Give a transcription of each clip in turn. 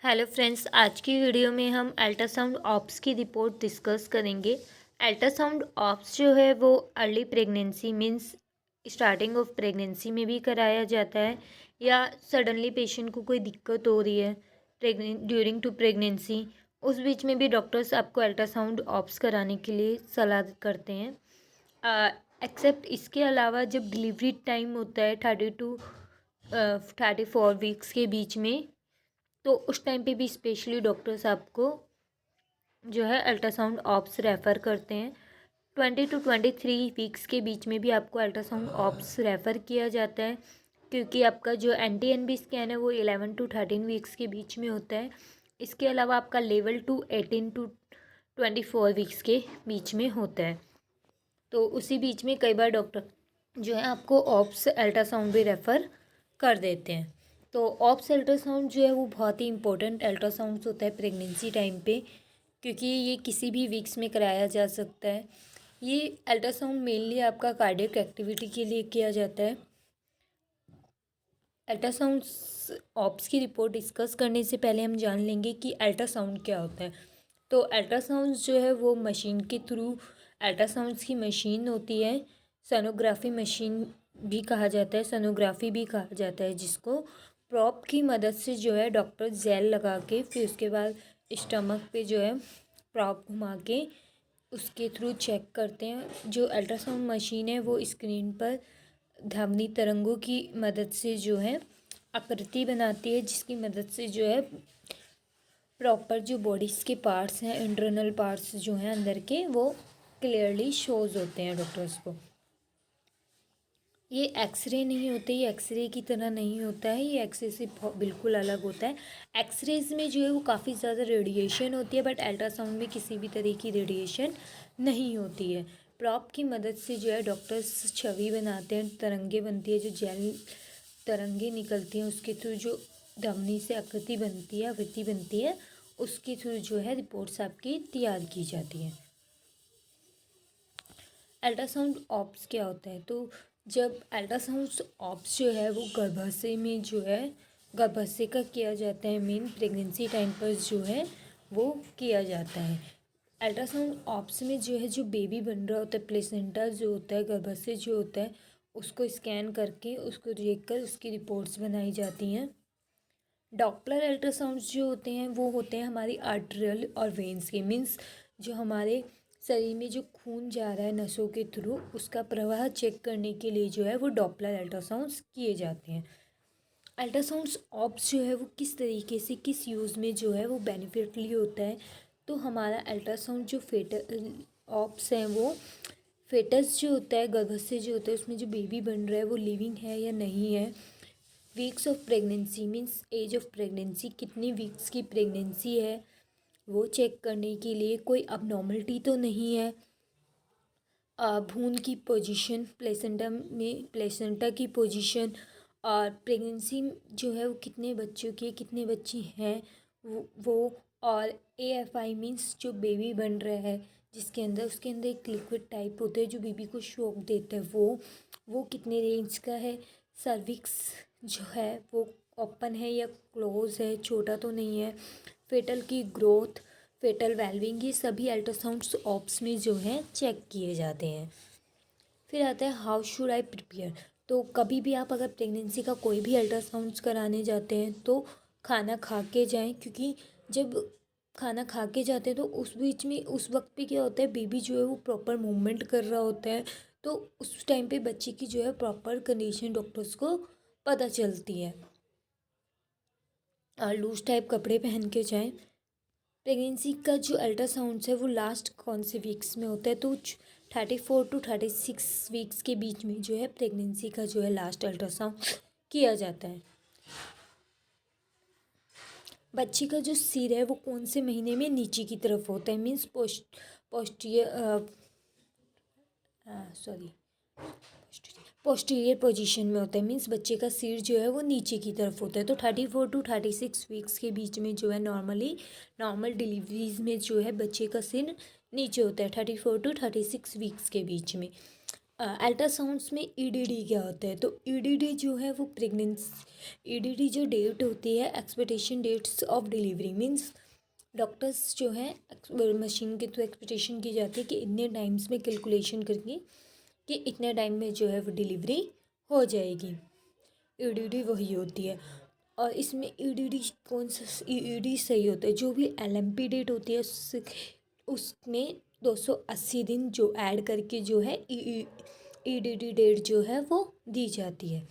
Hello friends, आज की video में हम अल्ट्रासाउंड ऑप्स की रिपोर्ट डिस्कस करेंगे। अल्ट्रासाउंड ऑप्स जो है वो early pregnancy means starting of pregnancy में भी कराया जाता है या सडनली पेशेंट को कोई दिक्कत हो रही है ड्यूरिंग टू प्रेगनेंसी, उस बीच में भी डॉक्टर्स आपको अल्ट्रासाउंड ऑप्स कराने के लिए सलाह करते हैं। एक्सेप्ट इसके अलावा जब डिलीवरी टाइम होता है 34 वीक्स के बीच में, तो उस टाइम पे भी स्पेशली डॉक्टर्स आपको जो है अल्ट्रासाउंड ऑप्स रेफ़र करते हैं। 20 to 23 वीक्स के बीच में भी आपको अल्ट्रासाउंड ऑप्स रेफ़र किया जाता है, क्योंकि आपका जो NT-NB स्कैन है वो 11 to 13 वीक्स के बीच में होता है। इसके अलावा आपका लेवल 2 18 to 24 वीक्स के बीच में होता है। तो उसी बीच में कई बार डॉक्टर जो है आपको ऑप्स अल्ट्रासाउंड भी रेफ़र कर देते हैं। तो ऑप्स अल्ट्रासाउंड जो है वो बहुत ही इंपॉर्टेंट अल्ट्रासाउंड होता है प्रेगनेंसी टाइम पे, क्योंकि ये किसी भी वीक्स में कराया जा सकता है। ये अल्ट्रासाउंड मेनली आपका कार्डियक एक्टिविटी के लिए किया जाता है। अल्ट्रासाउंड ऑप्स की रिपोर्ट डिस्कस करने से पहले हम जान लेंगे कि अल्ट्रासाउंड क्या होता है। तो अल्ट्रासाउंड जो है वो मशीन के थ्रू अल्ट्रासाउंड्स की मशीन होती है। सोनोग्राफी मशीन भी कहा जाता है, सोनोग्राफी भी कहा जाता है, जिसको प्रॉप की मदद से जो है डॉक्टर जेल लगा के फिर उसके बाद स्टमक पे जो है प्रॉप घुमा के उसके थ्रू चेक करते हैं। जो अल्ट्रासाउंड मशीन है वो स्क्रीन पर ध्वनि तरंगों की मदद से जो है आकृति बनाती है, जिसकी मदद से जो है प्रॉपर जो बॉडीज़ के पार्ट्स हैं, इंटरनल पार्ट्स जो हैं अंदर के, वो क्लियरली शोज होते हैं डॉक्टर्स को। ये एक्सरे नहीं होते, ये एक्सरे की तरह नहीं होता है, ये एक्सरे से बिल्कुल अलग होता है। एक्सरेज में जो है वो काफ़ी ज़्यादा रेडिएशन होती है, बट अल्ट्रासाउंड में किसी भी तरह की रेडिएशन नहीं होती है। प्रॉप की मदद से जो है डॉक्टर्स छवि बनाते हैं, तरंगे बनती है, जो जेल तरंगे निकलती हैं उसके थ्रू जो धमनी से आकृति बनती है, आवृत्ति बनती है, उसके थ्रू जो है रिपोर्ट्स आपकी तैयार की जाती हैं। अल्ट्रासाउंड ऑप्स क्या होता है? तो जब अल्ट्रासाउंड ऑप्स जो है वो गर्भाशय में जो है गर्भाशय का किया जाता है, मेन प्रेगनेंसी टाइम पर जो है वो किया जाता है। अल्ट्रासाउंड ऑप्स में जो है जो बेबी बन रहा होता है, प्लेसेंटा जो होता है, गर्भाशय जो होता है, उसको स्कैन करके उसको देखकर उसकी रिपोर्ट्स बनाई जाती हैं। डॉपलर अल्ट्रासाउंड्स जो होते हैं वो होते हैं हमारी आर्टरियल और वेन्स के, मीन्स जो हमारे शरीर में जो खून जा रहा है नसों के थ्रू, उसका प्रवाह चेक करने के लिए जो है वो डॉपलर अल्ट्रासाउंड्स किए जाते हैं। अल्ट्रासाउंड्स ऑप्स जो है वो किस तरीके से किस यूज़ में जो है वो बेनिफिटली होता है? तो हमारा अल्ट्रासाउंड जो फेटल ऑप्स हैं वो फेटस जो होता है, गर्भाशय जो होता है, उसमें जो बेबी बन रहा है वो लिविंग है या नहीं है, weeks of pregnancy means age of pregnancy, कितनी वीक्स की प्रेगनेंसी है वो चेक करने के लिए, कोई अबनॉर्मलिटी तो नहीं है, भ्रूण की पोजीशन, प्लेसेंटा की पोजीशन, और प्रेगनेंसी जो है वो कितने बच्चों की कितने बच्ची हैं वो और AFI मीन्स जो बेबी बन रहा है जिसके अंदर, उसके अंदर एक लिक्विड टाइप होता है जो बेबी को शॉक देता है, वो कितने रेंज का है, सर्विक्स जो है वो ओपन है या क्लोज है, छोटा तो नहीं है, फेटल की ग्रोथ, फेटल वेलविंग, ये सभी अल्ट्रासाउंड्स ऑप्स में जो है चेक किए जाते हैं। फिर आता है हाउ शुड आई प्रिपेयर। तो कभी भी आप अगर प्रेगनेंसी का कोई भी अल्ट्रासाउंड्स कराने जाते हैं तो खाना खा के जाएं, क्योंकि जब खाना खा के जाते हैं तो उस बीच में उस वक्त पे क्या होता है, बेबी जो है वो प्रॉपर मूवमेंट कर रहा होता है, तो उस टाइम पे बच्चे की जो है प्रॉपर कंडीशन डॉक्टर्स को पता चलती है। और लूज टाइप कपड़े पहन के जाएं। प्रेगनेंसी का जो अल्ट्रासाउंड्स है वो लास्ट कौन से वीक्स में होता है? तो 34 to 36 वीक्स के बीच में जो है प्रेगनेंसी का जो है लास्ट अल्ट्रासाउंड किया जाता है। बच्चे का जो सिर है वो कौन से महीने में नीचे की तरफ होता है? Means posterior sorry posterior position में होता है, मीन्स बच्चे का सिर जो है वो नीचे की तरफ होता है। तो 34 to 36 वीक्स के बीच में जो है नॉर्मल डिलीवरीज में जो है बच्चे का सिर नीचे होता है 34 to 36 वीक्स के बीच में। अल्ट्रासाउंड्स में ईडीडी क्या होता है? तो ईडीडी जो है वो प्रेगनेंसी, ईडीडी जो डेट होती है, expectation dates of delivery, means doctors जो है मशीन के थ्रू एक्सपेक्टेशन की जाती है कि इतने टाइम्स में कैलकुलेशन करके कि इतने टाइम में जो है वो डिलीवरी हो जाएगी। ईडीडी वही होती है। और इसमें ईडीडी कौन सा ईडी सही होता है? जो भी एलएमपी डेट होती है उसमें 280 दिन जो ऐड करके जो है ईडीडी डेट जो है वो दी जाती है।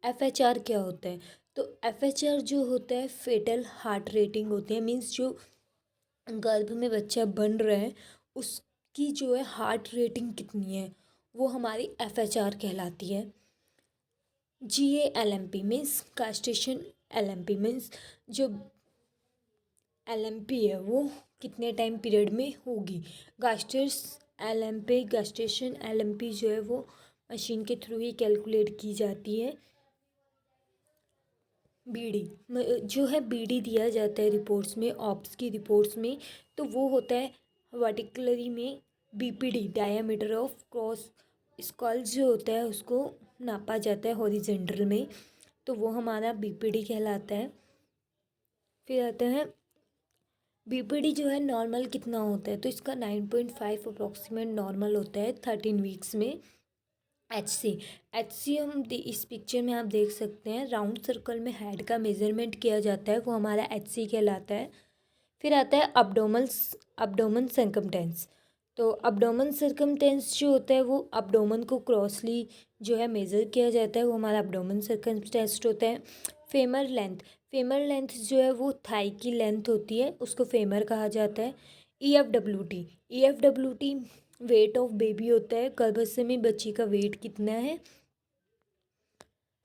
एफएचआर क्या होता है? तो एफएचआर जो होता है फेटल हार्ट रेटिंग होती है, मीन्स जो गर्भ में बच्चा बन रहा है उसकी जो है हार्ट रेटिंग कितनी है, वो हमारी एफएचआर कहलाती है। GALMP मीन्स कास्टेशन LMP मीन्स जो LMP है वो कितने टाइम पीरियड में होगी। गास्टेशन LMP जो है वो मशीन के थ्रू ही कैलकुलेट की जाती है। बीडी जो है बीडी दिया जाता है रिपोर्ट्स में, ऑप्स की रिपोर्ट्स में, तो वो होता है वर्टिकलरी में BPD diameter of cross skull जो होता है उसको नापा जाता है हॉरिजेंटल में, तो वो हमारा BPD कहलाता है। फिर आता है BPD जो है नॉर्मल कितना होता है? तो इसका 9.5 अप्रॉक्सीमेट नॉर्मल होता है 13 वीक्स में। HC हम इस पिक्चर में आप देख सकते हैं, राउंड सर्कल में हेड का मेजरमेंट किया जाता है, वो हमारा HC कहलाता है। फिर आता है अब्डोमन सर्कमटेंस। तो अब्डोमन सर्कमटेंस जो होता है वो अब्डोमन को क्रॉसली जो है मेज़र किया जाता है, वो हमारा अब्डोमन सर्कमटेंस होता है। फेमर लेंथ जो है वो थाई की लेंथ होती है, उसको फेमर कहा जाता है। EFWT वेट ऑफ बेबी होता है, गर्भाशय में बच्ची का वेट कितना है।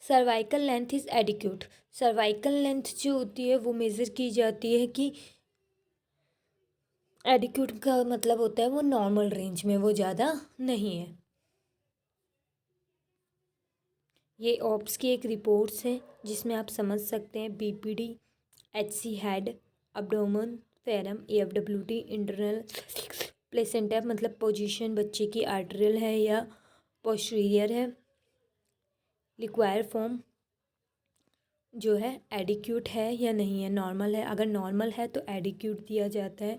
Cervical length is adequate, cervical length जो होती है वो मेज़र की जाती है कि एडिक्यूट का मतलब होता है वो नॉर्मल रेंज में, वो ज़्यादा नहीं है। ये ऑप्स की एक रिपोर्ट्स है जिसमें आप समझ सकते हैं BPD, HC हेड, अब्डोमन, फेरम, EFWT इंटरनल प्लेसेंटा मतलब पोजीशन बच्चे की आर्टरियल है या पोस्टीरियर है। लिक्वायर फॉर्म जो है एडिक्यूट है या नहीं है, नॉर्मल है, अगर नॉर्मल है तो एडिक्यूट दिया जाता है।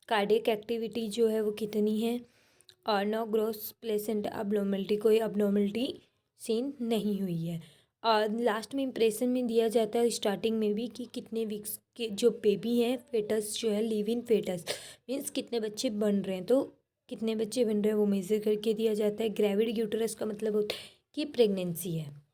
कार्डियक एक्टिविटी जो है वो कितनी है, और नो ग्रोस प्लेसेंटा अब्नॉर्मलिटी, कोई अब्नॉर्मलिटी सीन नहीं हुई है। और लास्ट में इम्प्रेशन में दिया जाता है स्टार्टिंग में भी कि कितने वीक्स के जो बेबी हैं, फेटस जो है लिव इन फेटस मीन्स कितने बच्चे बन रहे हैं, तो कितने बच्चे बन रहे हैं वो मेज़र करके दिया जाता है। ग्रेविड यूटरस का मतलब होता है कि प्रेगनेंसी है।